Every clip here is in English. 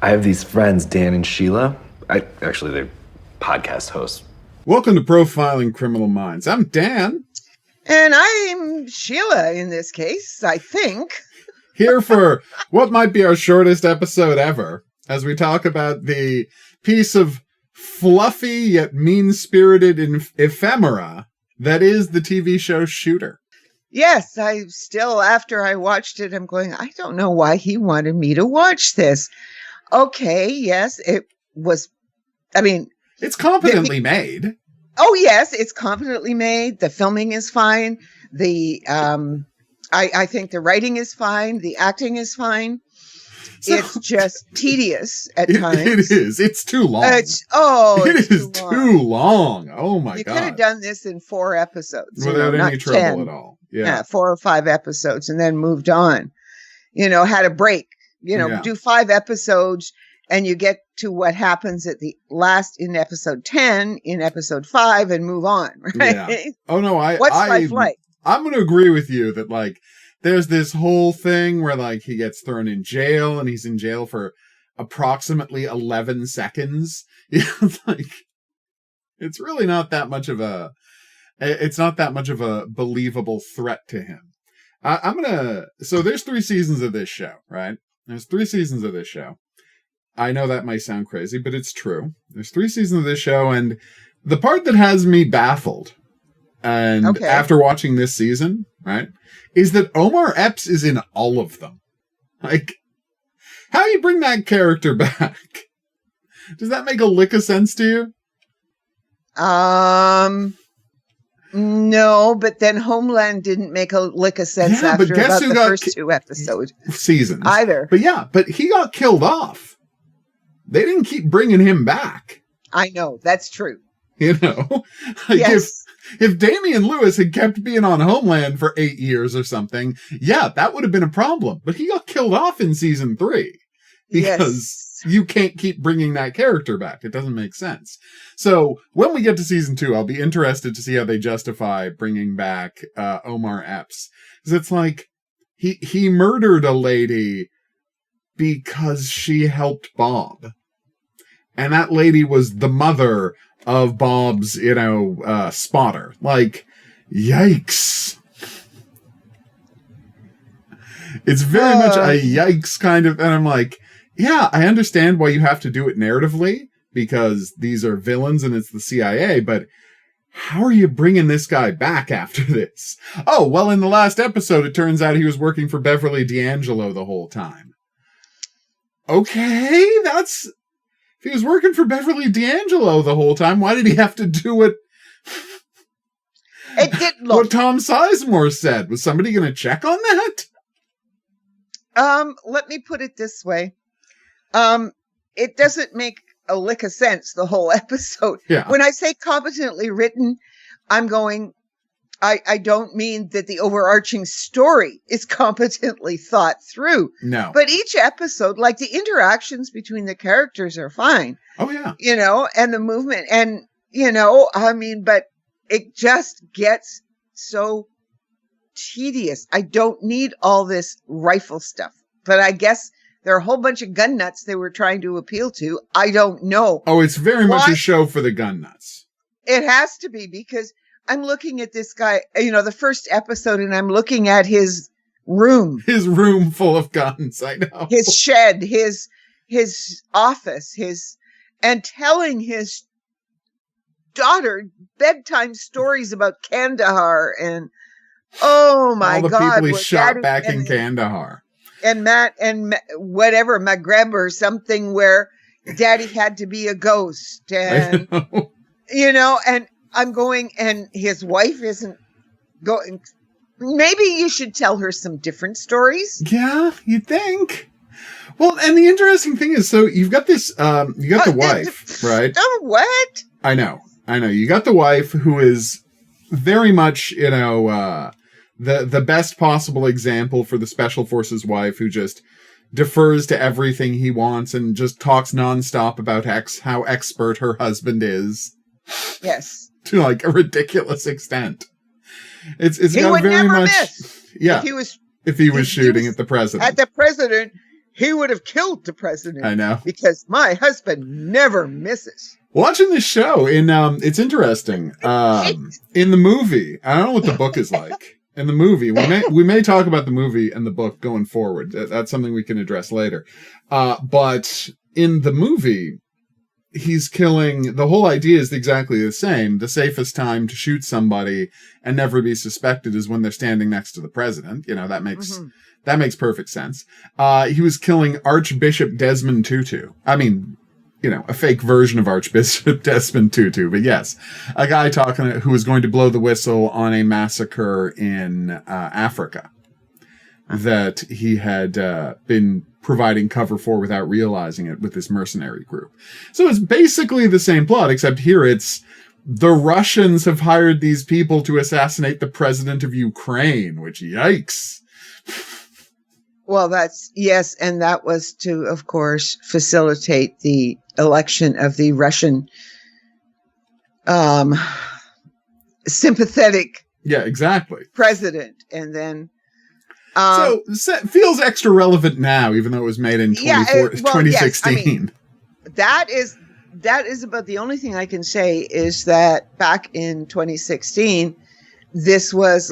I have these friends, Dan and Sheila. They're podcast hosts. Welcome to Profiling Criminal Minds. I'm Dan. And I'm Sheila in this case, I think. Here for what might be our shortest episode ever, as we talk about the piece of fluffy yet mean-spirited ephemera that is the TV show Shooter. Yes, after I watched it, I'm going, I don't know why he wanted me to watch this. Okay, yes, it was, it's competently made. Oh, yes, it's competently made. The filming is fine. I think the writing is fine. The acting is fine. It's just tedious at times. It is. It's too long. It is too long. Oh, my God. You could have done this in 4 episodes. Without any trouble 10. at all. Yeah, 4 or 5 episodes and then moved on. Had a break. Do 5 episodes and you get to what happens at the last in episode 10, in episode 5, and move on, right? Yeah. Oh, no, What's life like? I'm going to agree with you that, there's this whole thing where, he gets thrown in jail, and he's in jail for approximately 11 seconds. It's really not that much of a believable threat to him. So there's 3 seasons of this show, right? There's 3 seasons of this show. I know that might sound crazy, but it's true. There's 3 seasons of this show, and the part that has me baffled, and after watching this season, right, is that Omar Epps is in all of them. How do you bring that character back? Does that make a lick of sense to you? No, but then Homeland didn't make a lick of sense after about the first 2 episodes. Seasons. Either. But he got killed off. They didn't keep bringing him back. I know, that's true. Yes. If Damian Lewis had kept being on Homeland for 8 years or something, that would have been a problem. But he got killed off in season 3 because you can't keep bringing that character back. It doesn't make sense. So when we get to season 2, I'll be interested to see how they justify bringing back Omar Epps. Because it's he murdered a lady because she helped Bob. And that lady was the mother of Bob's, spotter. Yikes. It's very much a yikes kind of, and I'm like, yeah, I understand why you have to do it narratively, because these are villains and it's the CIA, but how are you bringing this guy back after this? Oh, well, in the last episode, it turns out he was working for Beverly D'Angelo the whole time. Okay, if he was working for Beverly D'Angelo the whole time, why did he have to do it? It didn't look. What Tom Sizemore said. Was somebody going to check on that? Let me put it this way. It doesn't make a lick of sense, the whole episode. Yeah. When I say competently written, I'm going, I don't mean that the overarching story is competently thought through. No. But each episode, the interactions between the characters are fine. Oh, yeah. And the movement and, but it just gets so tedious. I don't need all this rifle stuff, but I guess there are a whole bunch of gun nuts they were trying to appeal to. I don't know. Oh, it's very much a show for the gun nuts. It has to be, because I'm looking at this guy, the first episode, and I'm looking at his room. His room full of guns, I know. His shed, his office, and telling his daughter bedtime stories about Kandahar and, oh my God. All the people he shot back in Kandahar. And whatever, Maghreb or something, where Daddy had to be a ghost. And, and I'm going, and his wife isn't going. Maybe you should tell her some different stories. Yeah, you'd think. Well, and the interesting thing is, so you've got this, you got the wife, right? Oh, what? I know. You got the wife who is very much, the best possible example for the Special Forces wife who just defers to everything he wants and just talks nonstop about how expert her husband is. Yes. To a ridiculous extent. It's he got would very never much miss. Yeah. If he was shooting at the president. At the president, he would have killed the president. I know. Because my husband never misses. Watching this show, it's interesting. In the movie, I don't know what the book is like. In the movie, we may talk about the movie and the book going forward. That's something we can address later. But in the movie, he's killing. The whole idea is exactly the same. The safest time to shoot somebody and never be suspected is when they're standing next to the president. That makes perfect sense. He was killing Archbishop Desmond Tutu. I mean, a fake version of Archbishop Desmond Tutu, but yes, a guy who was going to blow the whistle on a massacre in Africa that he had been providing cover for without realizing it with this mercenary group. So it's basically the same plot, except here it's the Russians have hired these people to assassinate the president of Ukraine, which, yikes. Well, yes, and that was to, of course, facilitate the election of the Russian sympathetic president. And then so it feels extra relevant now, even though it was made in 2016. Yes, I mean, that is about the only thing I can say is that back in 2016, this was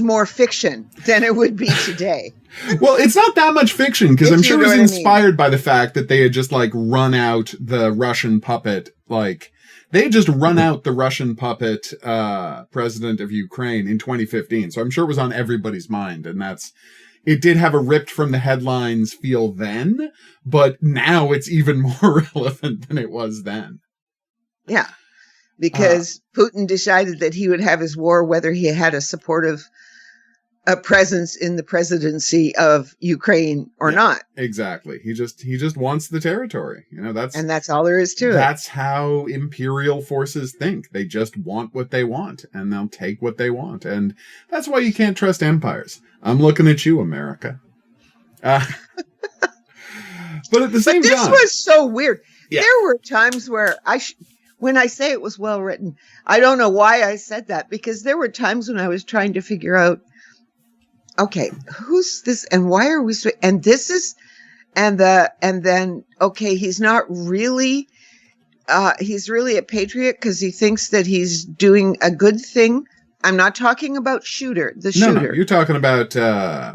more fiction than it would be today. Well, it's not that much fiction, because I'm sure it was inspired by the fact that they had just run out the Russian puppet, they had just run out the Russian puppet president of Ukraine in 2015. So I'm sure it was on everybody's mind. And it did have a ripped from the headlines feel then, but now it's even more relevant than it was then. Yeah. Because Putin decided that he would have his war whether he had a supportive presence in the presidency of Ukraine or not. Exactly. He just wants the territory. That's all there is to it. That's how imperial forces think. They just want what they want, and they'll take what they want. And that's why you can't trust empires. I'm looking at you, America. But at the same time, this was so weird. Yeah. There were times where when I say it was well written, I don't know why I said that, because there were times when I was trying to figure out, okay, who's this and why are we and this is and then okay, he's not really he's really a patriot because he thinks that he's doing a good thing. I'm not talking about the shooter. No, you're talking about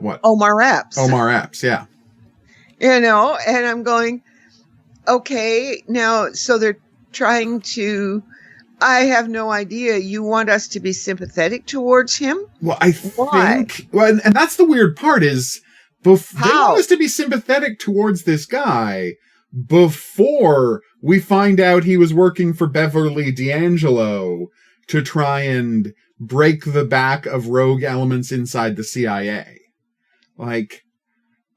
what? Omar Epps. Omar Epps, yeah. And I'm going, okay, now so they're trying to, I have no idea. You want us to be sympathetic towards him? Well, I think, and that's the weird part is, they want us to be sympathetic towards this guy before we find out he was working for Beverly D'Angelo to try and break the back of rogue elements inside the CIA.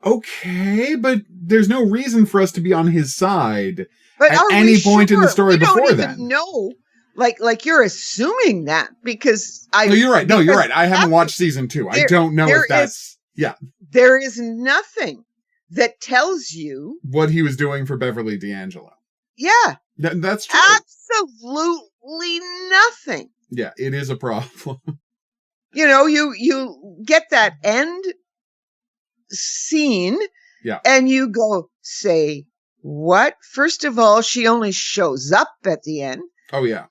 Okay, but there's no reason for us to be on his side at any point in the story before then. We don't even know. Like you're assuming that because No, you're right. No, you're right. I haven't watched season 2. I don't know if that's... There is nothing that tells you... what he was doing for Beverly D'Angelo. Yeah. That's true. Absolutely nothing. Yeah, it is a problem. You get that end scene and you go, say, what? First of all, she only shows up at the end. Oh, yeah.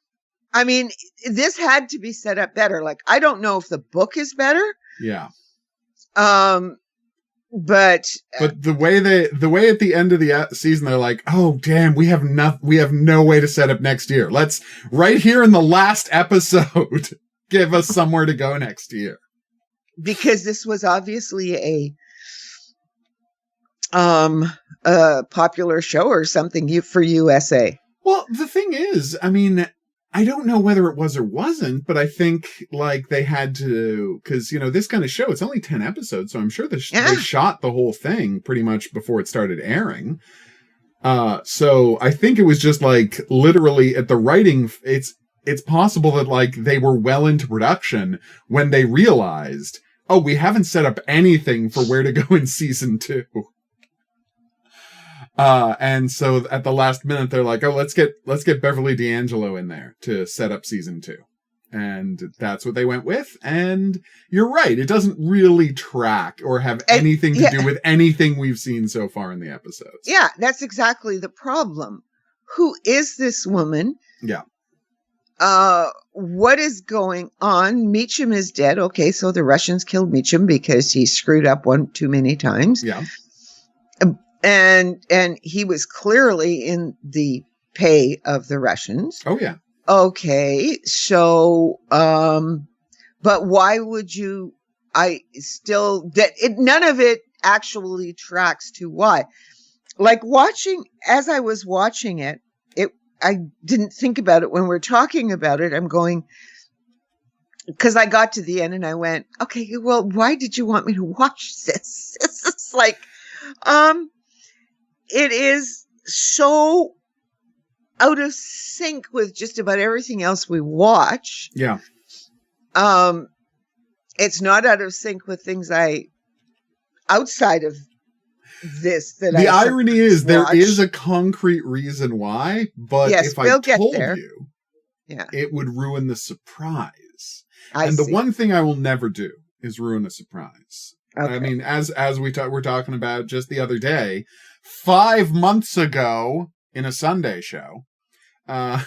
I mean, this had to be set up better. I don't know if the book is better. Yeah. But the way at the end of the season, they're like, oh, damn, we have no way to set up next year. Let's right here in the last episode, give us somewhere to go next year. Because this was obviously a popular show or something for USA. Well, the thing is, I mean, I don't know whether it was or wasn't, but I think they had to, because, this kind of show, it's only 10 episodes. So I'm sure they shot the whole thing pretty much before it started airing. So I think it was just literally at the writing, it's possible that they were well into production when they realized, oh, we haven't set up anything for where to go in season 2. And so at the last minute, they're like, oh, let's get Beverly D'Angelo in there to set up season 2. And that's what they went with. And you're right. It doesn't really track or have anything to do with anything we've seen so far in the episodes. Yeah, that's exactly the problem. Who is this woman? Yeah. What is going on? Meacham is dead. Okay, so the Russians killed Meacham because he screwed up one too many times. Yeah. And he was clearly in the pay of the Russians. Oh, yeah. Okay, so, but why would you, none of it actually tracks to why. Like as I was watching it, I didn't think about it when we're talking about it. I'm going, because I got to the end and I went, okay, well, why did you want me to watch this? It's like, it is so out of sync with just about everything else we watch. Yeah. It's not out of sync with things outside of this the irony is there is a concrete reason why, but if I told you, it would ruin the surprise. The one thing I will never do is ruin a surprise. Okay. I mean, as we're talking about just the other day, 5 months ago in a Sunday show, I'm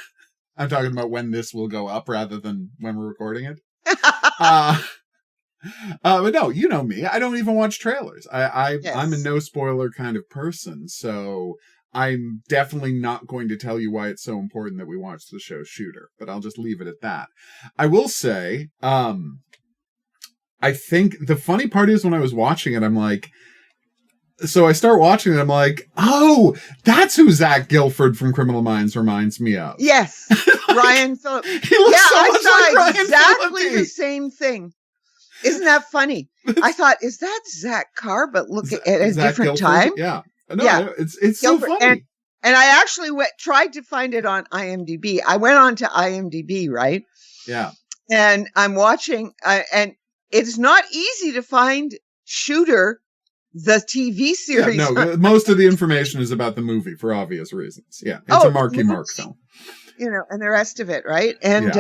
talking about when this will go up rather than when we're recording it. But no, you know me. I don't even watch trailers. I'm a no spoiler kind of person, so I'm definitely not going to tell you why it's so important that we watch the show Shooter, but I'll just leave it at that. I will say, I think the funny part is when I was watching it, I'm like, so I start watching it, I'm like, oh, that's who Zach Gilford from Criminal Minds reminds me of. Yes, Ryan Phillippe. I saw exactly the same thing. Isn't that funny? I thought, is that Zach Carr, but look at a different Gilford? time? Yeah. No, it's so funny. And I actually tried to find it on IMDb. I went on to IMDb, right? Yeah. And I'm watching, and it's not easy to find Shooter, the TV series. Yeah, no, most of the information is about the movie for obvious reasons. Yeah. It's a Marky Mark film. You know, and the rest of it, right? And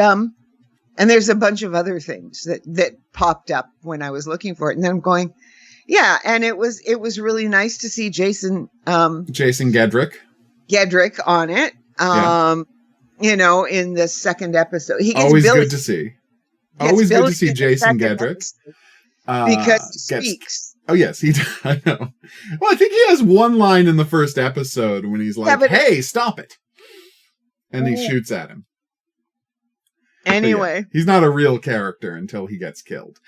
and there's a bunch of other things that popped up when I was looking for it. And then I'm going, yeah. And it was really nice to see Jason Gedrick on it. You know, in the second episode. He gets always good to see. Always good to see Jason Gedrick. Because he speaks. Oh, yes, he does. I know. Well, I think he has one line in the first episode when he's like, hey, stop it. And he shoots at him. Anyway. Yeah, he's not a real character until he gets killed.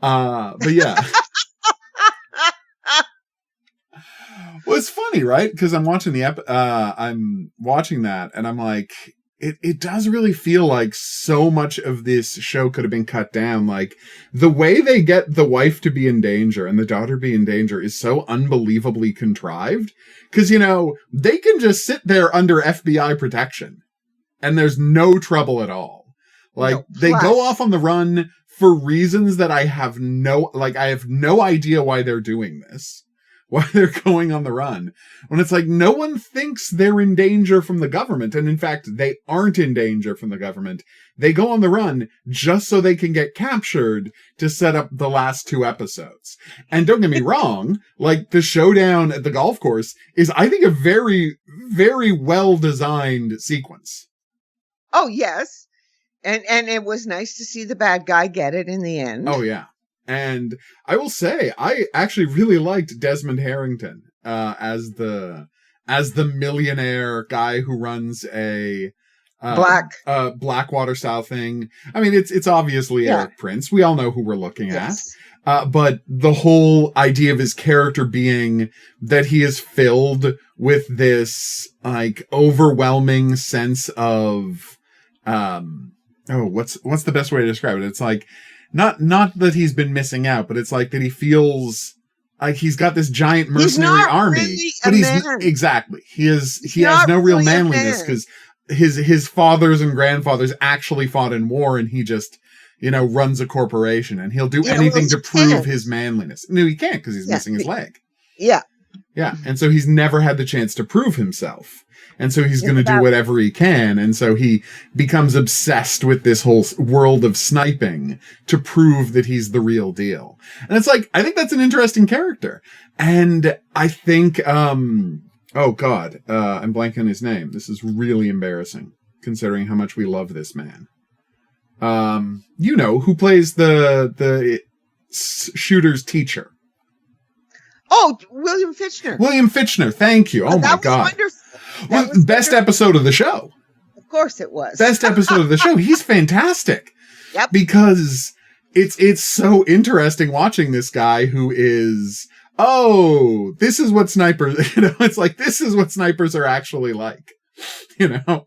But yeah. Well, it's funny, right? Because I'm watching I'm watching that and I'm like, it does really feel like so much of this show could have been cut down. Like the way they get the wife to be in danger and the daughter be in danger is so unbelievably contrived. Because, you know, they can just sit there under FBI protection and there's no trouble at all. Like they go off on the run for reasons that I have no idea why they're doing this. Why they're going on the run when it's like no one thinks they're in danger from the government. And in fact, they aren't in danger from the government. They go on the run just so they can get captured to set up the last 2 episodes. And don't get me wrong, like the showdown at the golf course is, I think, a very, very well designed sequence. Oh, yes. And it was nice to see the bad guy get it in the end. Oh, yeah. And I will say, I actually really liked Desmond Harrington as the millionaire guy who runs a Blackwater style thing. I mean, it's obviously Eric Prince. We all know who we're looking at. But the whole idea of his character being that he is filled with this like overwhelming sense of what's the best way to describe it? It's like not that he's been missing out, but it's like that he feels like he's got this giant mercenary army, really but he has no real manliness because his fathers and grandfathers actually fought in war, and he just, you know, runs a corporation, and he'll do anything to prove his manliness. No, he can't because he's missing his leg. Yeah. Yeah. And so he's never had the chance to prove himself. And so he's going to do whatever he can. And so he becomes obsessed with this whole world of sniping to prove that he's the real deal. And it's like, I think that's an interesting character. And I think, oh God, I'm blanking on his name. This is really embarrassing considering how much we love this man. You know, who plays the shooter's teacher. Oh, William Fichtner. William Fichtner. Thank you. Oh my God. Wonderful. Well, best episode of the show. Of course it was. Best episode of the show. He's fantastic. Yep. Because it's so interesting watching this guy who is, oh, this is what snipers, you know, it's like, this is what snipers are actually like, you know?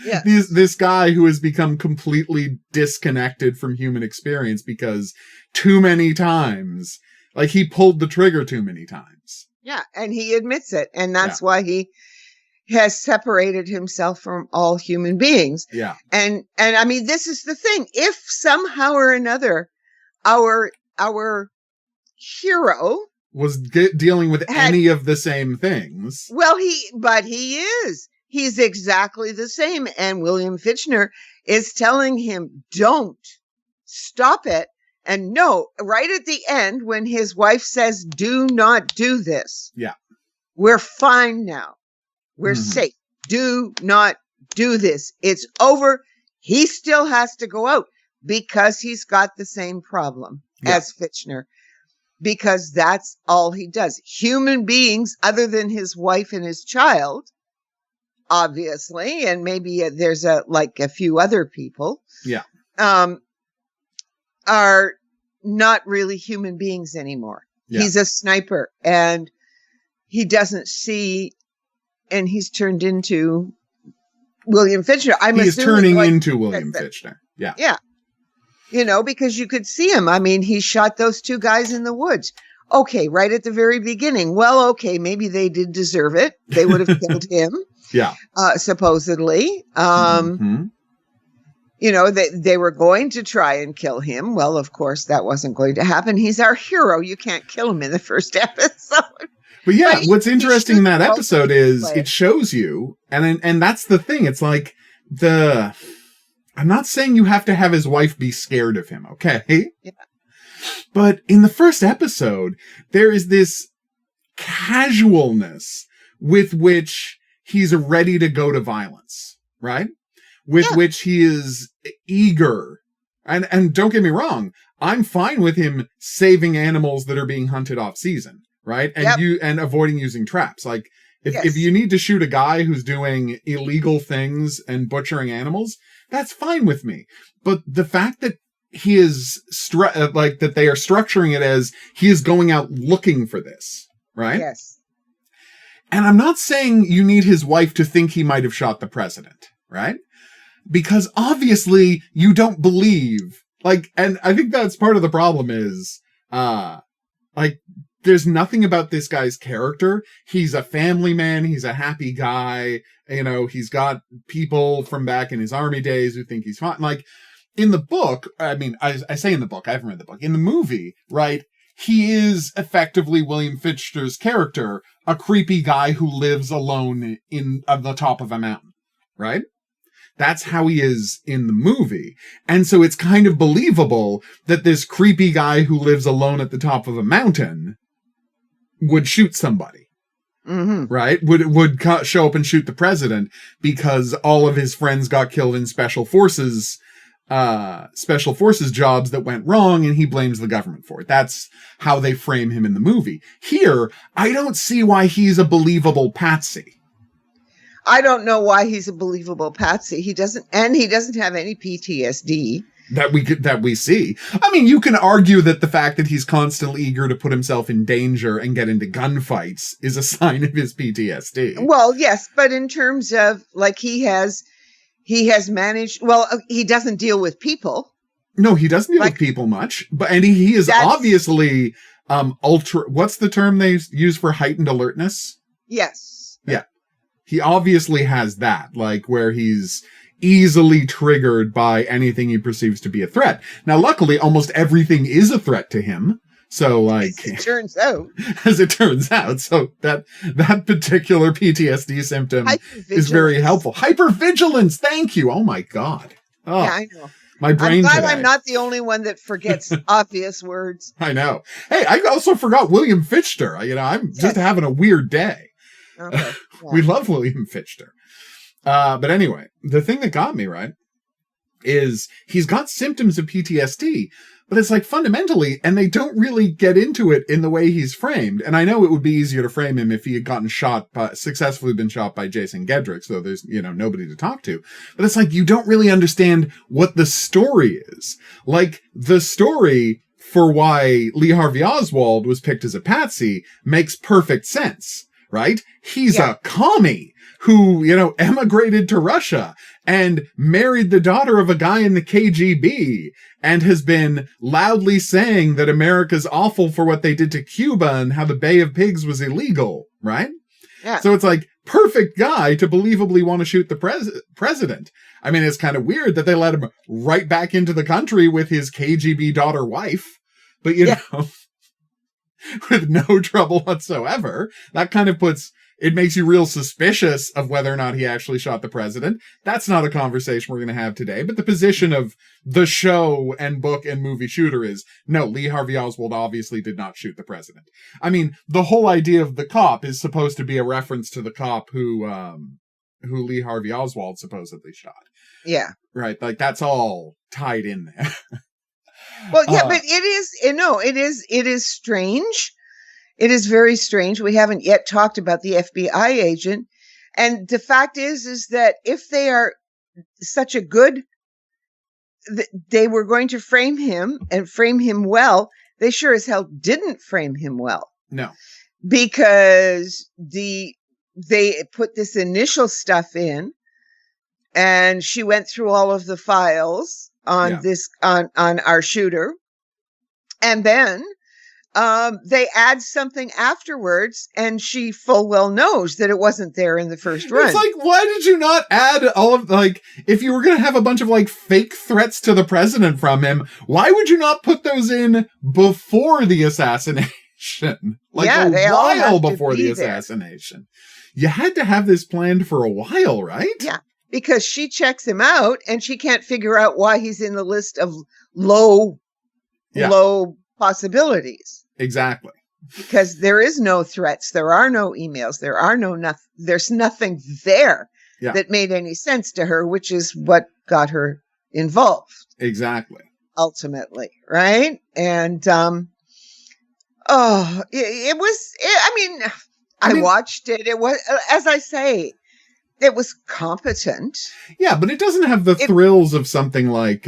Yeah. This guy who has become completely disconnected from human experience because too many times, like he pulled the trigger too many times. Yeah. And he admits it. And that's why he has separated himself from all human beings. Yeah. And I mean, this is the thing. If somehow or another, our hero was dealing with any of the same things. Well, he's exactly the same. And William Fichtner is telling him, don't stop it. And no, right at the end, when his wife says, do not do this. Yeah. We're fine now. We're safe. Do not do this. It's over. He still has to go out because he's got the same problem as Fichtner, because that's all he does. Human beings, other than his wife and his child, obviously, and maybe there's a few other people, are not really human beings anymore. Yeah. He's a sniper and he doesn't see. And he's turned into William Fichtner. He's turning into William Fichtner. Yeah. Yeah. You know, because you could see him. I mean, he shot those two guys in the woods. Okay, right at the very beginning. Well, okay, maybe they did deserve it. They would have killed him. Yeah. Supposedly. You know, they were going to try and kill him. Well, of course, that wasn't going to happen. He's our hero. You can't kill him in the first episode. But yeah, what's interesting in that episode is it shows you, and that's the thing. It's like I'm not saying you have to have his wife be scared of him, okay? Yeah. But in the first episode, there is this casualness with which he's ready to go to violence, right? With which he is eager. And don't get me wrong, I'm fine with him saving animals that are being hunted off season. Right. And avoiding using traps. Like if you need to shoot a guy who's doing illegal things and butchering animals, that's fine with me. But the fact that he is that they are structuring it as he is going out looking for this. Right. Yes. And I'm not saying you need his wife to think he might have shot the president. Right. Because obviously you don't believe and I think that's part of the problem is there's nothing about this guy's character. He's a family man. He's a happy guy. You know, he's got people from back in his army days who think he's fine. Like in the book, I mean, I say in the book, I haven't read the book. In the movie, right, he is effectively William Fichtner's character, a creepy guy who lives alone on the top of a mountain, right? That's how he is in the movie. And so it's kind of believable that this creepy guy who lives alone at the top of a mountain would shoot somebody, right? Would show up and shoot the president because all of his friends got killed in special forces jobs that went wrong, and he blames the government for it. That's how they frame him in the movie. Here, I don't see why he's a believable patsy. I don't know why he's a believable patsy. He doesn't have any PTSD. That we see. I mean, you can argue that the fact that he's constantly eager to put himself in danger and get into gunfights is a sign of his PTSD. Well, yes, but in terms of he has managed. Well, he doesn't deal with people. No, he doesn't deal with people much. And he is obviously ultra. What's the term they use for heightened alertness? Yes. Yeah, he obviously has that, where he's easily triggered by anything he perceives to be a threat. Now, luckily, almost everything is a threat to him. So, like, as it turns out, so that particular PTSD symptom is very helpful. Hypervigilance. Thank you. Oh my God. Oh, yeah, I know. My brain. I'm glad I'm not the only one that forgets obvious words. I know. Hey, I also forgot William Fichtner. I'm just having a weird day. Okay. Yeah. We love William Fichtner. But anyway, the thing that got me, right, is he's got symptoms of PTSD, but it's like fundamentally, and they don't really get into it in the way he's framed. And I know it would be easier to frame him if he had gotten successfully been shot by Jason Gedrick, so there's, nobody to talk to. But it's like, you don't really understand what the story is. Like, the story for why Lee Harvey Oswald was picked as a patsy makes perfect sense, right? He's a commie who, emigrated to Russia and married the daughter of a guy in the KGB and has been loudly saying that America's awful for what they did to Cuba and how the Bay of Pigs was illegal, right? Yeah. So it's like, perfect guy to believably want to shoot the president. I mean, it's kind of weird that they let him right back into the country with his KGB daughter wife, but with no trouble whatsoever. That kind of it makes you real suspicious of whether or not he actually shot the president. That's not a conversation we're going to have today, but the position of the show and book and movie shooter is, no, Lee Harvey Oswald obviously did not shoot the president. I mean, the whole idea of the cop is supposed to be a reference to the cop who Lee Harvey Oswald supposedly shot. Yeah. Right. Like, that's all tied in there. Well, yeah, but it is strange. It is very strange. We haven't yet talked about the FBI agent. And the fact is that if they are such a good, they were going to frame him and frame him well. They sure as hell didn't frame him well. No. Because they put this initial stuff in and she went through all of the files on on our shooter. And then they add something afterwards, and she full well knows that it wasn't there in the first run. It's like, why did you not add all of, like, if you were going to have a bunch of, like, fake threats to the president from him, why would you not put those in before the assassination? Like, a while before the assassination. You had to have this planned for a while, right? Yeah, because she checks him out, and she can't figure out why he's in the list of low possibilities. Exactly. Because there is no threats, there are no emails, there's nothing there that made any sense to her, which is what got her involved. Exactly. Ultimately, right? And I watched it. It was, as I say, it was competent. Yeah, but it doesn't have the thrills of something like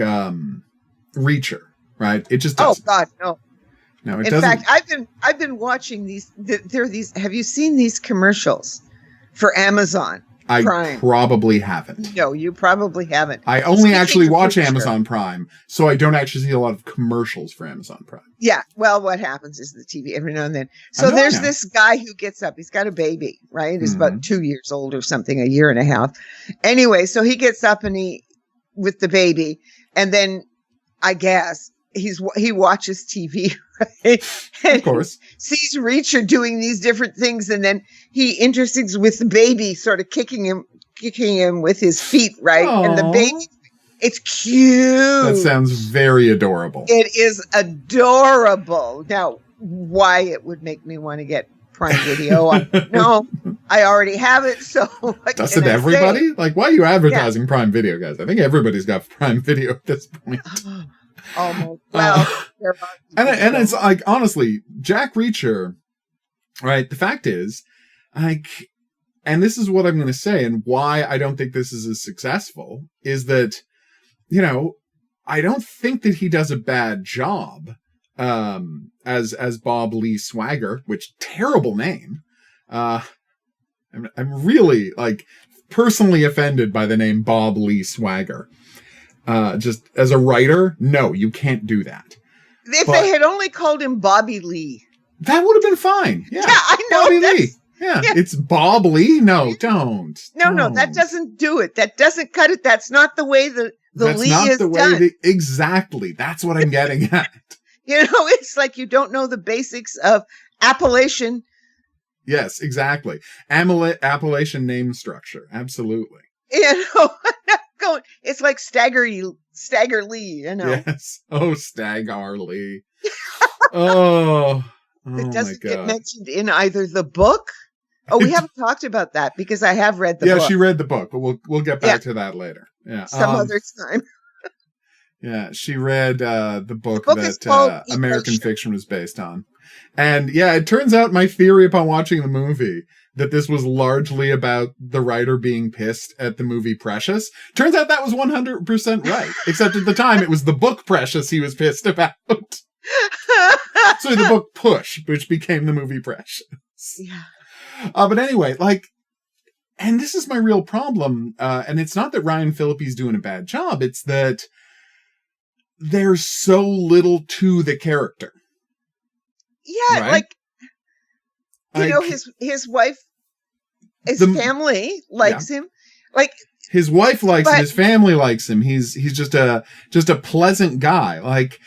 Reacher, right? It just doesn't. Oh God, no. No, it in doesn't. fact, I've been watching these. There are these. Have you seen these commercials for Amazon Prime? I probably haven't. No, you probably haven't. I only actually watch Amazon Prime, so I don't actually see a lot of commercials for Amazon Prime. Yeah, well, what happens is the TV every now and then. So there's this guy who gets up. He's got a baby, right? He's about 2 years old or something, a year and a half. Anyway, so he gets up and with the baby, and then I guess he watches TV, right? And of course, sees Reacher doing these different things, and then he intersects with the baby, sort of kicking him with his feet, right? Aww. And the baby, it's cute. That sounds very adorable. It is adorable. Now, why it would make me want to get Prime Video? No, I already have it. So doesn't everybody? Like, why are you advertising Prime Video, guys? I think everybody's got Prime Video at this point. Almost. Well, and it's like, honestly, Jack Reacher, right? The fact is, like, and this is what I'm going to say, and why I don't think this is as successful, is that, I don't think that he does a bad job as Bob Lee Swagger, which terrible name. I'm really, like, personally offended by the name Bob Lee Swagger. Just as a writer, no, you can't do that. If they had only called him Bobby Lee, that would have been fine. Yeah, I know. Bobby Lee. Yeah, it's Bob Lee. No, don't. No, that doesn't do it. That doesn't cut it. That's not the way the That's Lee not is the way done. Exactly. That's what I'm getting at. It's like you don't know the basics of Appalachian. Yes, exactly. Appalachian name structure. Absolutely. Going. It's like Stagger Lee. Yes. Oh, Stagger Lee. Oh it doesn't my God. get mentioned in either the book. Oh, we haven't talked about that because I have read the book. Yeah, she read the book, but we'll get back to that later. Yeah, some other time. Yeah, she read the book is that called American Fiction was based on. And yeah, it turns out my theory upon watching the movie that this was largely about the writer being pissed at the movie Precious. Turns out that was 100% right. Except at the time, it was the book Precious he was pissed about. So the book Push, which became the movie Precious. Yeah. But anyway, like, and this is my real problem. And it's not that Ryan Phillippe's doing a bad job. It's that there's so little to the character. Yeah, right? his wife, his family likes him. Like his wife likes him, his family likes him. He's just a pleasant guy. Like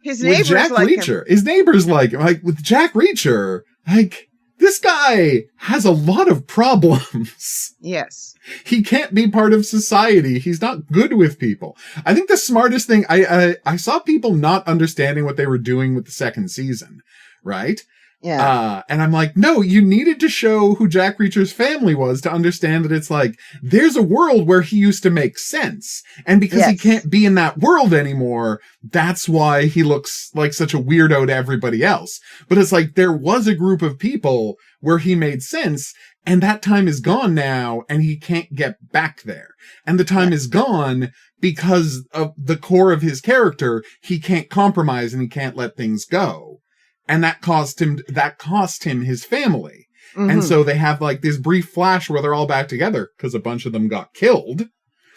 his neighbors Jack like Reacher. him. His neighbors like him. Like with Jack Reacher, like this guy has a lot of problems. Yes. He can't be part of society. He's not good with people. I think the smartest thing, I saw people not understanding what they were doing with the second season, right? Yeah. And I'm like, no, you needed to show who Jack Reacher's family was to understand that it's like, there's a world where he used to make sense. And because he can't be in that world anymore, that's why he looks like such a weirdo to everybody else. But it's like, there was a group of people where he made sense, and that time is gone now, and he can't get back there. And the time is gone because of the core of his character. He can't compromise and he can't let things go. And that cost him his family. Mm-hmm. And so they have like this brief flash where they're all back together because a bunch of them got killed.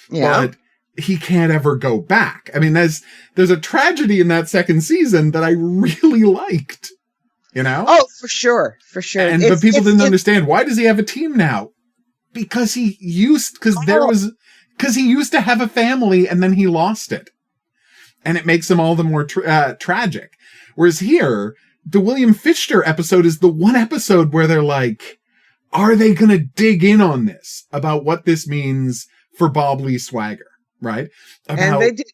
Yeah. But he can't ever go back. I mean, there's a tragedy in that second season that I really liked. Oh, for sure. For sure. But people didn't understand. Why does he have a team now? Because he used to have a family and then he lost it. And it makes him all the more tragic. Whereas here, the William Fichtner episode is the one episode where they're like, are they going to dig in on this about what this means for Bob Lee Swagger, right? And they didn't.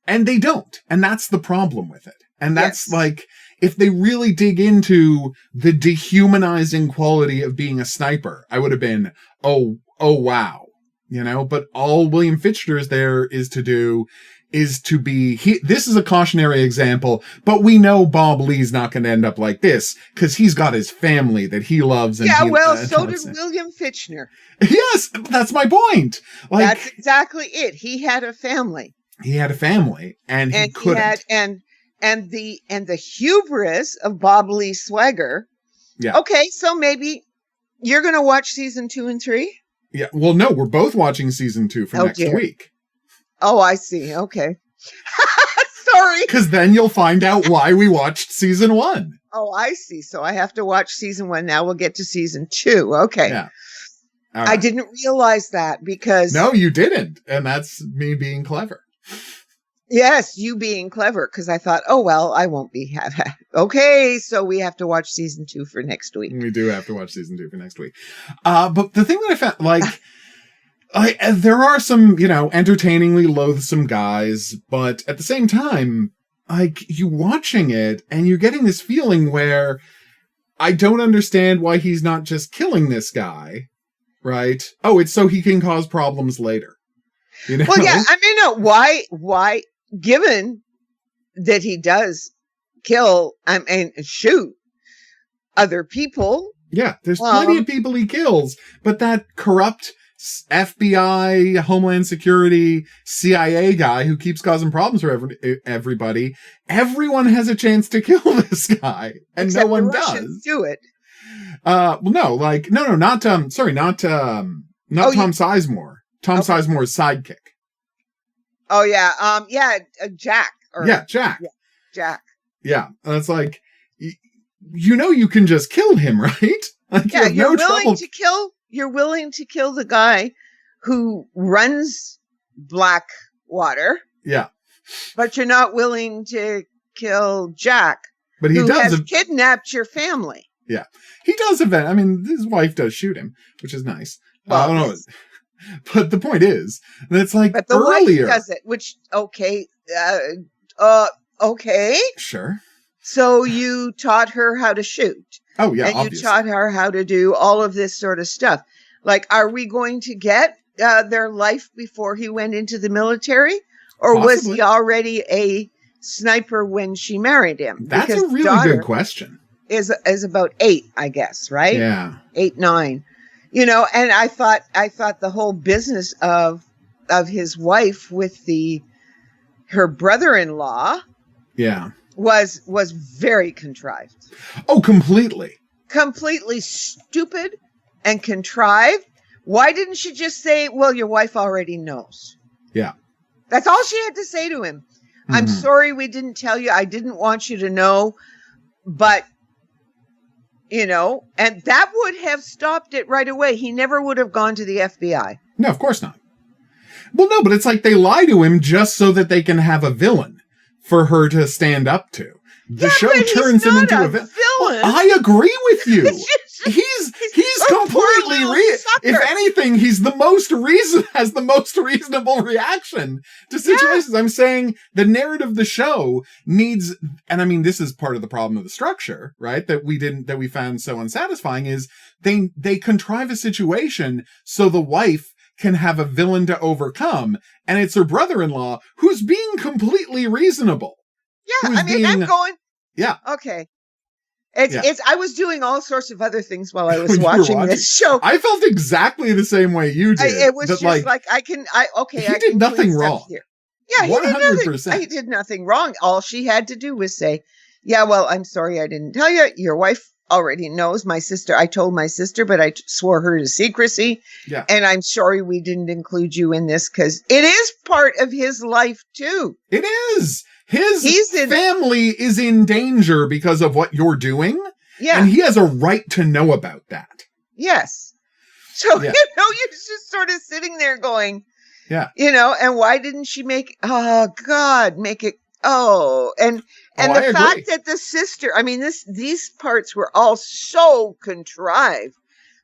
And they don't. And that's the problem with it. And that's like, if they really dig into the dehumanizing quality of being a sniper, I would have been, oh, wow. But all William Fichtner is there is to be, this is a cautionary example, but we know Bob Lee's not going to end up like this because he's got his family that he loves. And so did William Fichtner. Yes, that's my point. Like, that's exactly it. He had a family. And he couldn't. And the hubris of Bob Lee Swagger. Yeah. Okay, so maybe you're going to watch season 2 and 3? Yeah. Well, no, we're both watching season 2 for next week. Oh, I see. Okay. Sorry. Because then you'll find out why we watched season 1. Oh, I see. So I have to watch season 1. Now we'll get to season 2. Okay. Yeah. Right. I didn't realize that because... No, you didn't. And that's me being clever. Yes, you being clever. Because I thought, oh, well, I won't be... Okay, so we have to watch season 2 for next week. We do have to watch season 2 for next week. But the thing that I found, like... there are some, entertainingly loathsome guys, but at the same time, like, you watching it and you're getting this feeling where I don't understand why he's not just killing this guy, right? Oh, it's so he can cause problems later. Well, yeah, I mean, no, why, given that he does kill, shoot other people. Yeah, there's plenty of people he kills, but that corrupt FBI, Homeland Security, CIA guy who keeps causing problems for everybody. Everyone has a chance to kill this guy, and except no one the Russians does. Do it. Not Tom Sizemore. Tom Sizemore's sidekick. Oh yeah, Jack. Jack. Yeah, Jack. Yeah, that's like, you can just kill him, right? Like, you're willing to kill the guy who runs Blackwater. Yeah. But you're not willing to kill Jack, but he who does has kidnapped your family. Yeah, he does event. I mean, his wife does shoot him, which is nice. Well, I don't know. But the point is that it's like but the earlier. wife does it, which, okay. Okay. Sure. So you taught her how to shoot. Oh, yeah, and obviously. you taught her how to do all of this sort of stuff. Like, are we going to get their life before he went into the military? Or Possibly. was he already a sniper when she married him? That's because a really good question. Is about 8, I guess, right? Yeah. 8, 9. You know, and I thought the whole business of his wife with her brother-in-law was very contrived. Oh, completely. Completely stupid and contrived. Why didn't she just say, well, your wife already knows? Yeah. That's all she had to say to him. Mm-hmm. I'm sorry we didn't tell you. I didn't want you to know. But, you know, and that would have stopped it right away. He never would have gone to the FBI. No, of course not. Well, no, but it's like they lie to him just so that they can have a villain for her to stand up to. The show turns him into a villain. Well, I agree with you. He's completely if anything, he's has the most reasonable reaction to situations. Yeah. I'm saying the narrative of the show needs, and I mean this is part of the problem of the structure, right? That we found so unsatisfying is they contrive a situation so the wife can have a villain to overcome, and it's her brother-in-law who's being completely reasonable. Yeah, I mean, I'm going. Yeah. Okay. It's. I was doing all sorts of other things while I was watching this show. I felt exactly the same way you did. It was just like I can. He did nothing wrong. Here. Yeah, he 100%. He did nothing wrong. All she had to do was say, "Yeah, well, I'm sorry, I didn't tell you. Your wife already knows. My sister. I told my sister, but I swore her to secrecy. Yeah, and I'm sorry we didn't include you in this because it is part of his life too. It is." His family is in danger because of what you're doing. Yeah. And he has a right to know about that. Yes. So, you're just sort of sitting there going, and why didn't she make it, and the fact that the sister, I mean, these parts were all so contrived.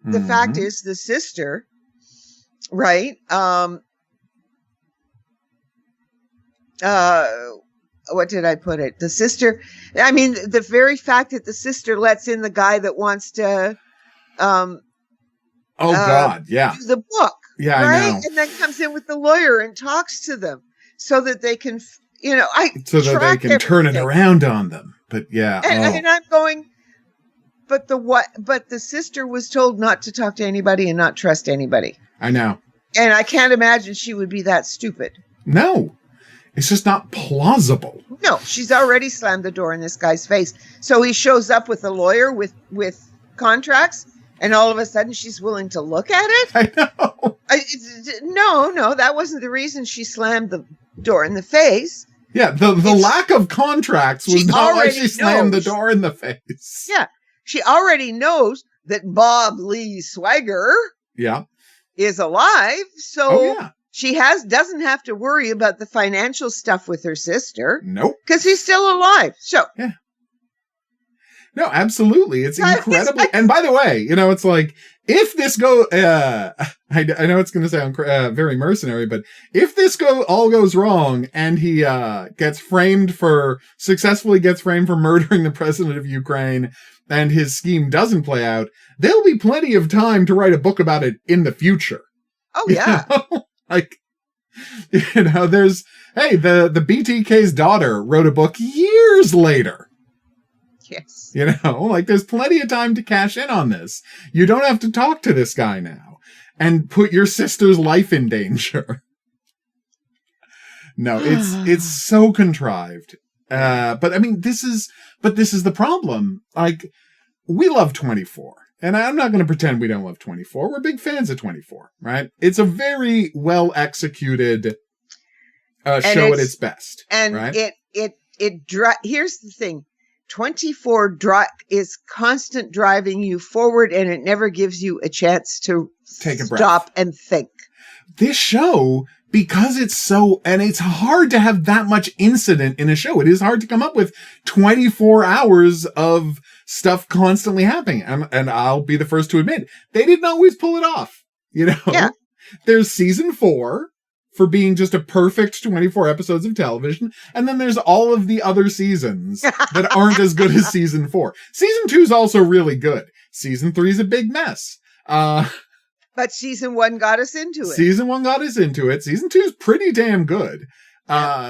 The fact is the sister, right? What did I put it? The sister, I mean, the very fact that the sister lets in the guy that wants to, God, yeah. do the book. Yeah, right? I know. And then comes in with the lawyer and talks to them so that they can, so that they can turn it around on them. But yeah. And I'm going, but the sister was told not to talk to anybody and not trust anybody. I know. And I can't imagine she would be that stupid. No. It's just not plausible. No, she's already slammed the door in this guy's face. So he shows up with a lawyer with contracts, and all of a sudden she's willing to look at it? I know. No, that wasn't the reason she slammed the door in the face. Yeah, the lack of contracts was not why she slammed the door in the face. Yeah, she already knows that Bob Lee Swagger is alive, so she doesn't have to worry about the financial stuff with her sister. Nope. Because he's still alive. So. Yeah. No, absolutely. It's incredibly. And by the way, it's like, if this I know it's going to sound very mercenary, but if this all goes wrong and he successfully gets framed for murdering the president of Ukraine and his scheme doesn't play out, there'll be plenty of time to write a book about it in the future. Oh, yeah. Like, there's, the BTK's daughter wrote a book years later. Yes. There's plenty of time to cash in on this. You don't have to talk to this guy now and put your sister's life in danger. No, it's so contrived. But I mean, this is the problem. Like, we love 24. And I'm not going to pretend we don't love 24. We're big fans of 24, right? It's a very well executed show at its best. And right? here's the thing. 24 is constant driving you forward, and it never gives you a chance to take a breath, stop and think. This show because it's hard to have that much incident in a show. It is hard to come up with 24 hours of stuff constantly happening. And I'll be the first to admit, they didn't always pull it off. Yeah. There's season 4 for being just a perfect 24 episodes of television. And then there's all of the other seasons that aren't as good as season 4. Season 2 is also really good. Season 3 is a big mess. But season 1 got us into it. Season 1 got us into it. Season 2 is pretty damn good.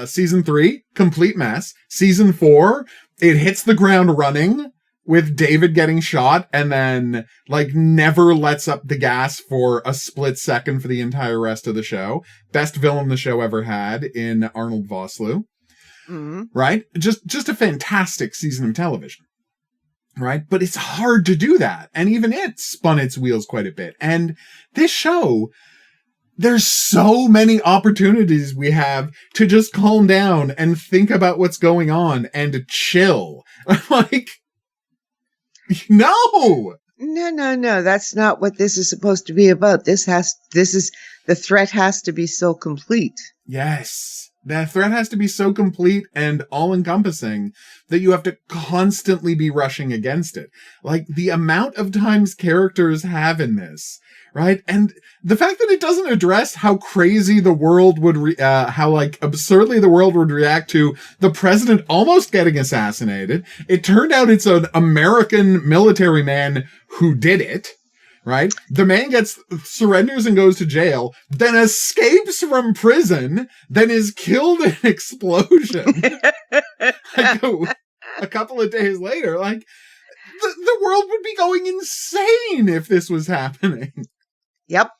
Season 3, complete mess. Season 4, it hits the ground running with David getting shot and then never lets up the gas for a split second for the entire rest of the show. Best villain the show ever had in Arnold Vosloo. Mm-hmm. Right? Just a fantastic season of television. Right? But it's hard to do that. And even it spun its wheels quite a bit. And this show, there's so many opportunities we have to just calm down and think about what's going on and to chill. No. That's not what this is supposed to be about. The threat has to be so complete. Yes. That threat has to be so complete and all-encompassing that you have to constantly be rushing against it. The amount of times characters have in this, right? And the fact that it doesn't address how crazy the world would, how absurdly the world would react to the president almost getting assassinated. It turned out it's an American military man who did it. Right? The man surrenders and goes to jail, then escapes from prison, then is killed in an explosion. A couple of days later, the world would be going insane if this was happening. Yep.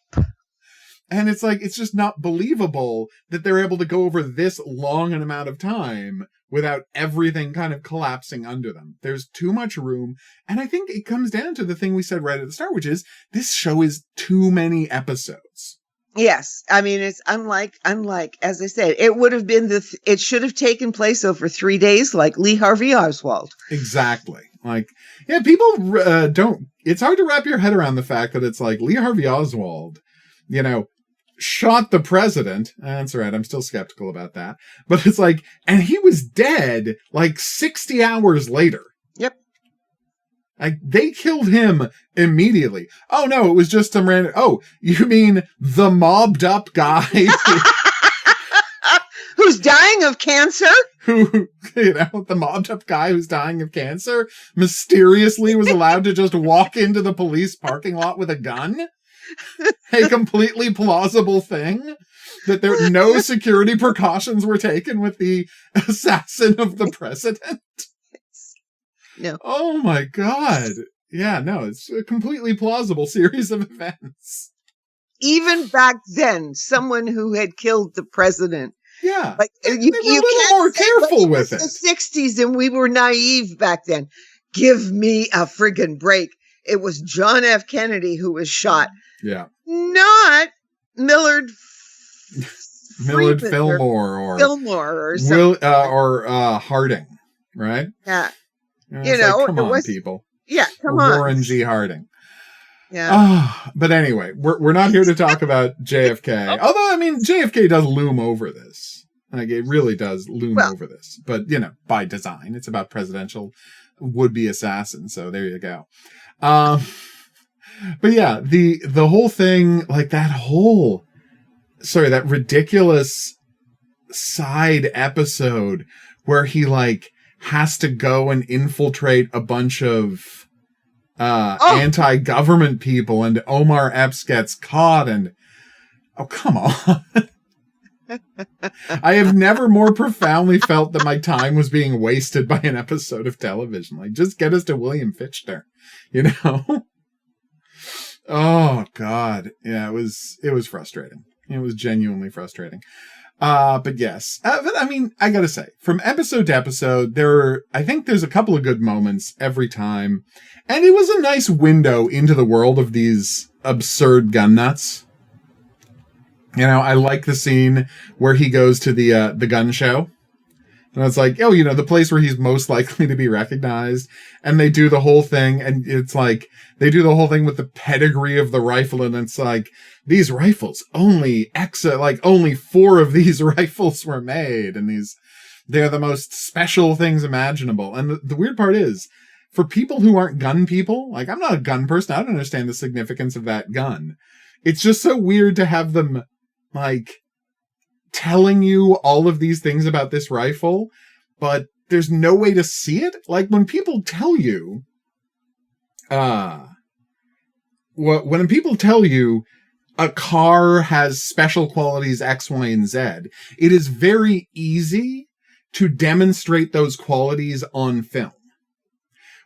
And it's just not believable that they're able to go over this long an amount of time without everything kind of collapsing under them. There's too much room. And I think it comes down to the thing we said right at the start, which is this show is too many episodes. Yes. I mean, it's unlike, as I said, it would have been it should have taken place over 3 days like Lee Harvey Oswald. Exactly. People don't, it's hard to wrap your head around the fact that it's Lee Harvey Oswald, shot the president. That's right. I'm still skeptical about that. But it's and he was dead 60 hours later. Yep. They killed him immediately. Oh no, it was just some random. Oh, you mean the mobbed up guy who's dying of cancer? The mobbed up guy who's dying of cancer mysteriously was allowed to just walk into the police parking lot with a gun? A completely plausible thing that no security precautions were taken with the assassin of the president. No. Oh my God. Yeah, no, it's a completely plausible series of events. Even back then, someone who had killed the president. Yeah. You were a little more careful with it. The 60s and we were naive back then. Give me a friggin' break. It was John F. Kennedy who was shot. Yeah. Not Millard Fillmore or something. Or Harding, right? Yeah. Come on, people. Yeah, come on. Warren G. Harding. Yeah. But anyway, we're not here to talk about JFK. Although, JFK does loom over this. It really does loom over this. But, by design. It's about presidential would-be assassins. So there you go. But yeah, the whole thing, that ridiculous side episode where he has to go and infiltrate a bunch of anti-government people and Omar Epps gets caught and come on. I have never more profoundly felt that my time was being wasted by an episode of television. Just get us to William Fichtner, Oh God. Yeah, it was frustrating. It was genuinely frustrating. But yes, I gotta say, from episode to episode, I think there's a couple of good moments every time. And it was a nice window into the world of these absurd gun nuts. I like the scene where he goes to the gun show And it's like, oh, the place where he's most likely to be recognized. And they do the whole thing. And it's like, they do the whole thing with the pedigree of the rifle. And it's like, these rifles, only 4 of these rifles were made. And they're the most special things imaginable. And the weird part is, for people who aren't gun people, like, I'm not a gun person. I don't understand the significance of that gun. It's just so weird to have them, like, telling you all of these things about this rifle, but there's no way to see it. Like, when people tell you, when people tell you a car has special qualities X, Y, and Z, it is very easy to demonstrate those qualities on film.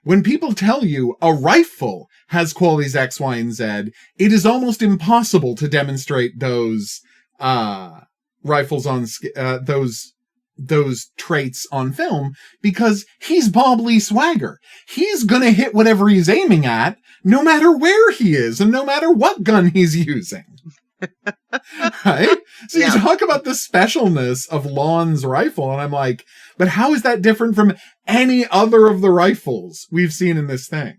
When people tell you a rifle has qualities X, Y, and Z, it is almost impossible to demonstrate those rifles on those traits on film, because he's Bob Lee Swagger. He's gonna hit whatever he's aiming at, no matter where he is and no matter what gun he's using. Right? So you talk about the specialness of Lon's rifle, and I'm like, but how is that different from any other of the rifles we've seen in this thing?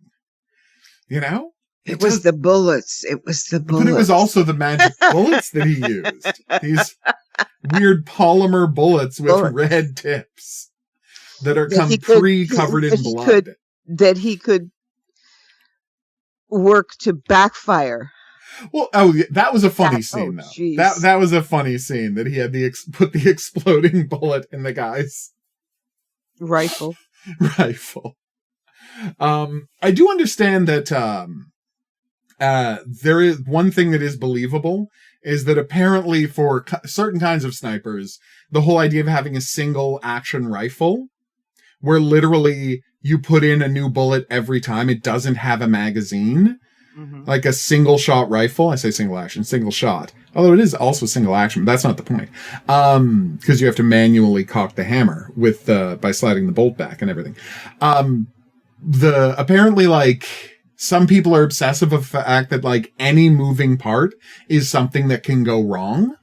It was the bullets. But it was also the magic bullets that he used. These weird polymer bullets with red tips that are covered in blood. That he could work to backfire. Well, that was a funny scene, though. Geez. That was a funny scene that he had put the exploding bullet in the guy's rifle. I do understand that there is one thing that is believable, is that apparently for certain kinds of snipers, the whole idea of having a single action rifle, where literally you put in a new bullet every time, it doesn't have a magazine. Mm-hmm. Like a single shot rifle. I say single action, single shot. Although it is also single action, but that's not the point. Because you have to manually cock the hammer by sliding the bolt back and everything. Apparently, like, some people are obsessive of the fact that, like, any moving part is something that can go wrong.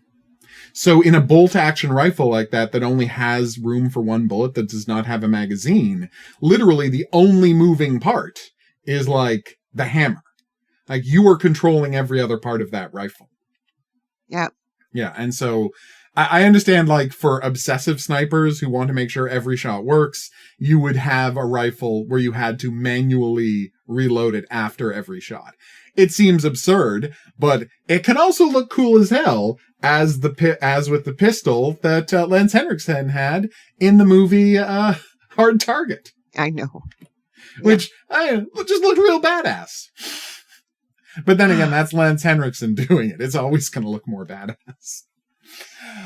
So in a bolt action rifle like that only has room for one bullet, that does not have a magazine, literally the only moving part is, like, the hammer. Like, you are controlling every other part of that rifle. Yeah. Yeah, and so I understand, like, for obsessive snipers who want to make sure every shot works, you would have a rifle where you had to manually reload it after every shot. It seems absurd, but it can also look cool as hell, as with the pistol that Lance Henriksen had in the movie Hard Target. I know. Which just looked real badass. But then again, that's Lance Henriksen doing it. It's always going to look more badass.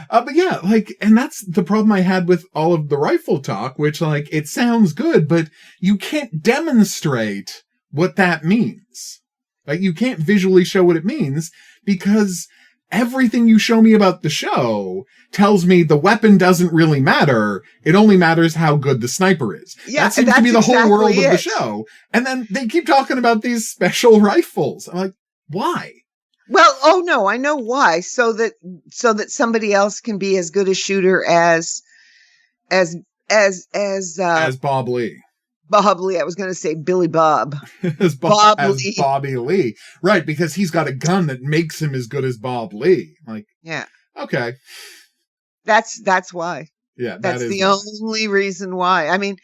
But yeah, like, and that's the problem I had with all of the rifle talk, which, like, it sounds good, but you can't demonstrate what that means. Like, you can't visually show what it means, because everything you show me about the show tells me the weapon doesn't really matter. It only matters how good the sniper is. Yeah, that seems to be the whole world of the show. And then they keep talking about these special rifles. I'm like, why? Well, oh no, I know why. So that somebody else can be as good a shooter as Bob Lee. Bob Lee. I was going to say Billy Bob. as Bobby Lee. Right, because he's got a gun that makes him as good as Bob Lee. Like, yeah. Okay. That's why. Yeah, that's the only reason why. I mean,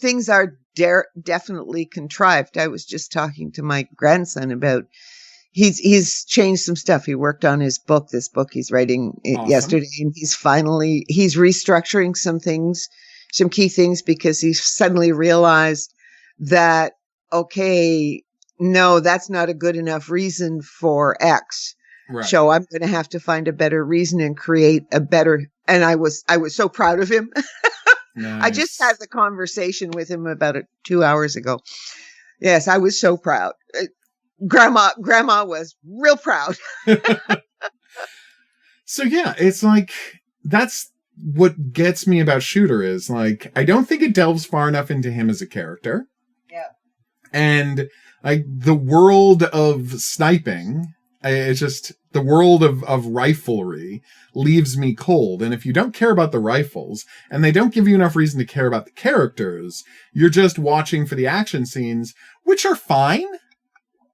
things are definitely contrived. I was just talking to my grandson about he's changed some stuff. He worked on this book he's writing yesterday, and he's restructuring some things, some key things, because he suddenly realized that, okay, no, that's not a good enough reason for X. Right. So I'm going to have to find a better reason and create a better. And I was so proud of him. Nice. I just had the conversation with him about 2 hours ago. Yes, I was so proud. Grandma was real proud. So yeah, it's like, that's what gets me about Shooter is, like, I don't think it delves far enough into him as a character. Yeah. And, like, the world of sniping It's just the world of riflery leaves me cold. And if you don't care about the rifles and they don't give you enough reason to care about the characters, you're just watching for the action scenes, which are fine.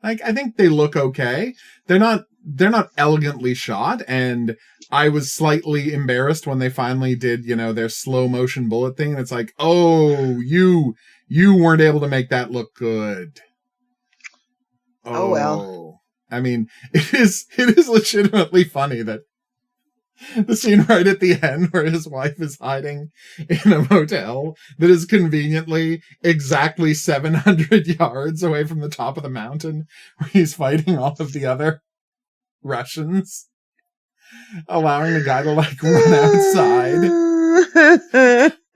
Like, I think they look okay. They're not elegantly shot. And I was slightly embarrassed when they finally did, their slow motion bullet thing. And it's like, oh, you weren't able to make that look good. Oh well. I mean, it is legitimately funny that the scene right at the end where his wife is hiding in a motel that is conveniently exactly 700 yards away from the top of the mountain where he's fighting all of the other Russians, allowing the guy to run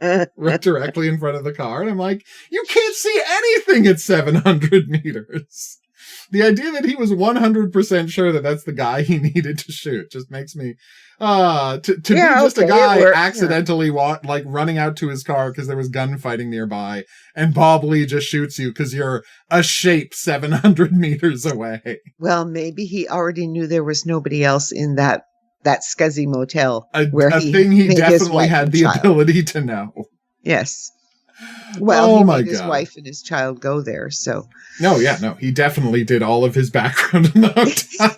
outside right directly in front of the car. And I'm like, you can't see anything at 700 meters. The idea that he was 100% sure that that's the guy he needed to shoot just makes me, to be just a guy accidentally running out to his car because there was gunfighting nearby, and Bob Lee just shoots you because you're a shape 700 meters away. Well, maybe he already knew there was nobody else in that scuzzy motel where a thing he definitely had the ability to know. Yes. Well, he made his wife and his child go there, so. No, he definitely did all of his background in the hotel.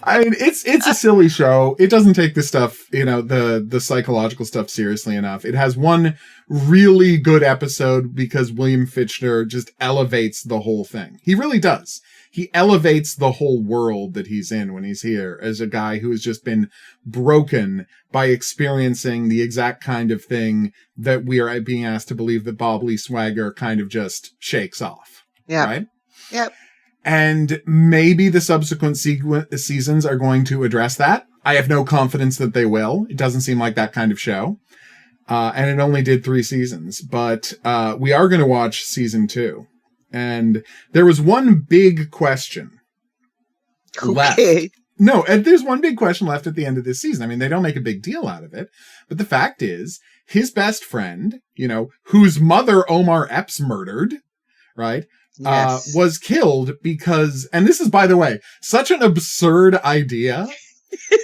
I mean, it's a silly show. It doesn't take the stuff, the psychological stuff seriously enough. It has one really good episode because William Fichtner just elevates the whole thing. He really does. He elevates the whole world that he's in when he's here as a guy who has just been broken by experiencing the exact kind of thing that we are being asked to believe that Bob Lee Swagger kind of just shakes off. Yeah. Right? Yep. And maybe the subsequent seasons are going to address that. I have no confidence that they will. It doesn't seem like that kind of show. And it only did 3 seasons, but we are going to watch season 2. And there was one big question left. No, there's one big question left at the end of this season. I mean, they don't make a big deal out of it. But the fact is, his best friend, whose mother Omar Epps murdered, right, yes. Was killed because, and this is, by the way, such an absurd idea.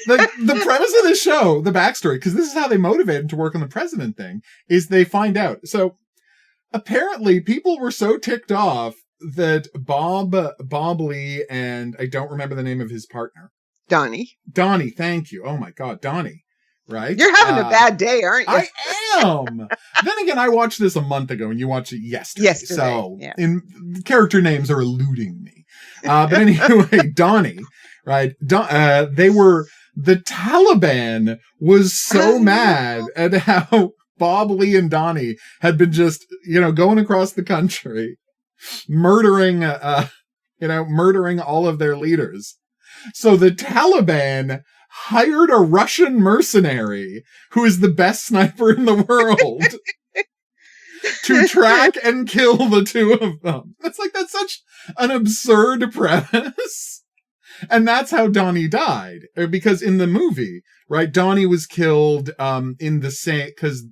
The premise of the show, the backstory, because this is how they motivate him to work on the president thing, is they find out. So, apparently, people were so ticked off that Bob Lee and I don't remember the name of his partner. Donnie, thank you. Oh my God, Donnie, right? You're having a bad day, aren't you? I am. Then again, I watched this a month ago and you watched it yesterday. So character names are eluding me. But anyway, Donnie, right? The Taliban was so mad at how Bob Lee and Donnie had been just, going across the country, murdering all of their leaders. So the Taliban hired a Russian mercenary who is the best sniper in the world to track and kill the two of them. That's such an absurd premise. And that's how Donnie died. Because in the movie, right, Donnie was killed in the same, because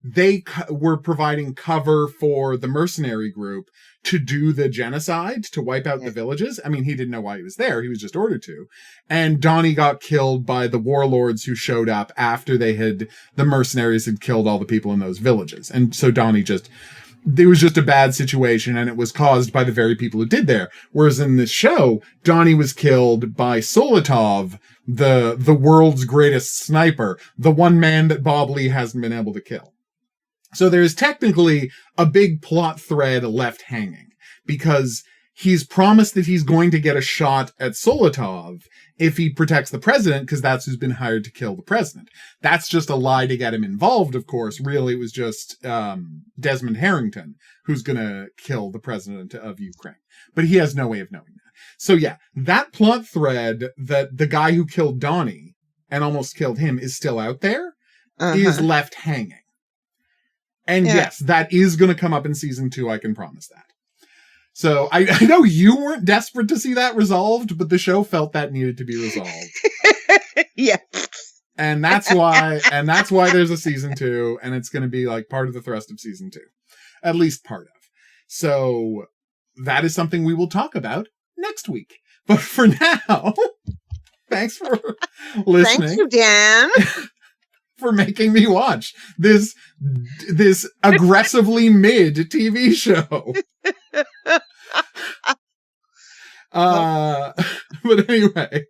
they were providing cover for the mercenary group to do the genocide, to wipe out the villages. I mean, he didn't know why he was there. He was just ordered to. And Donnie got killed by the warlords who showed up after the mercenaries had killed all the people in those villages. And so Donnie it was just a bad situation, and it was caused by the very people who did there. Whereas in this show, Donnie was killed by Solatov, the world's greatest sniper, the one man that Bob Lee hasn't been able to kill. So there's technically a big plot thread left hanging because he's promised that he's going to get a shot at Solatov if he protects the president, because that's who's been hired to kill the president. That's just a lie to get him involved, of course. Really, it was just Desmond Harrington who's going to kill the president of Ukraine. But he has no way of knowing that. So yeah, that plot thread that the guy who killed Donnie and almost killed him is still out there, is left hanging. And yes, that is going to come up in season 2. I can promise that. So I know you weren't desperate to see that resolved, but the show felt that needed to be resolved. Yeah. And that's why there's a season 2, and it's going to be part of the thrust of season 2. At least part of. So that is something we will talk about next week. But for now, thanks for listening. Thank you, Dan. For making me watch this aggressively mid TV show. But anyway,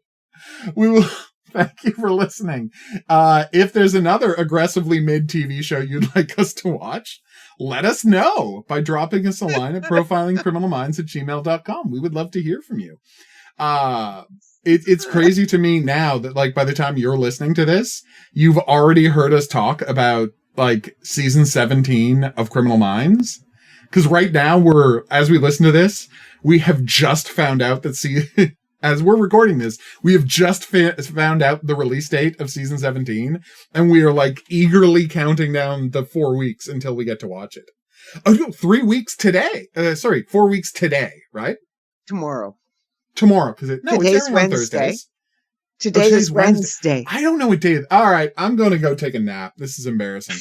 we will thank you for listening. If there's another aggressively mid TV show you'd like us to watch, let us know by dropping us a line at profilingcriminalminds@gmail.com. We would love to hear from you. It's crazy to me now that, like, by the time you're listening to this, you've already heard us talk about, like, season 17 of Criminal Minds. Because right now as we listen to this, we have just found out that as we're recording this, we have just found out the release date of season 17, and we are, like, eagerly counting down the 4 weeks until we get to watch it. Oh, no, 3 weeks today. 4 weeks today, right? Tomorrow, because today's Wednesday. Today is Wednesday. I don't know what day. All right, I'm going to go take a nap. This is embarrassing.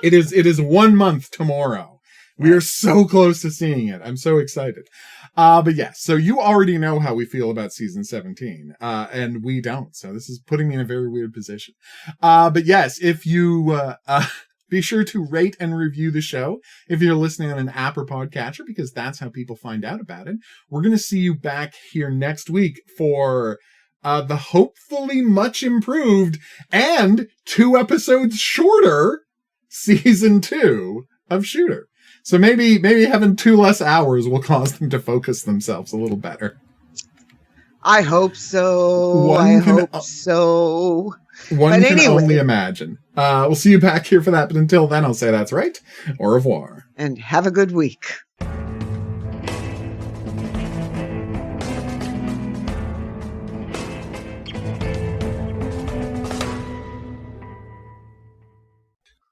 It is 1 month tomorrow. We are so close to seeing it. I'm so excited. But yes, so you already know how we feel about season 17, and we don't. So this is putting me in a very weird position. But yes, if you be sure to rate and review the show if you're listening on an app or podcatcher, because that's how people find out about it. We're going to see you back here next week for the hopefully much improved and 2 episodes shorter season 2 of Shooter. So maybe having 2 less hours will cause them to focus themselves a little better. I hope so. One can only imagine. We'll see you back here for that. But until then, I'll say that's right. Au revoir. And have a good week.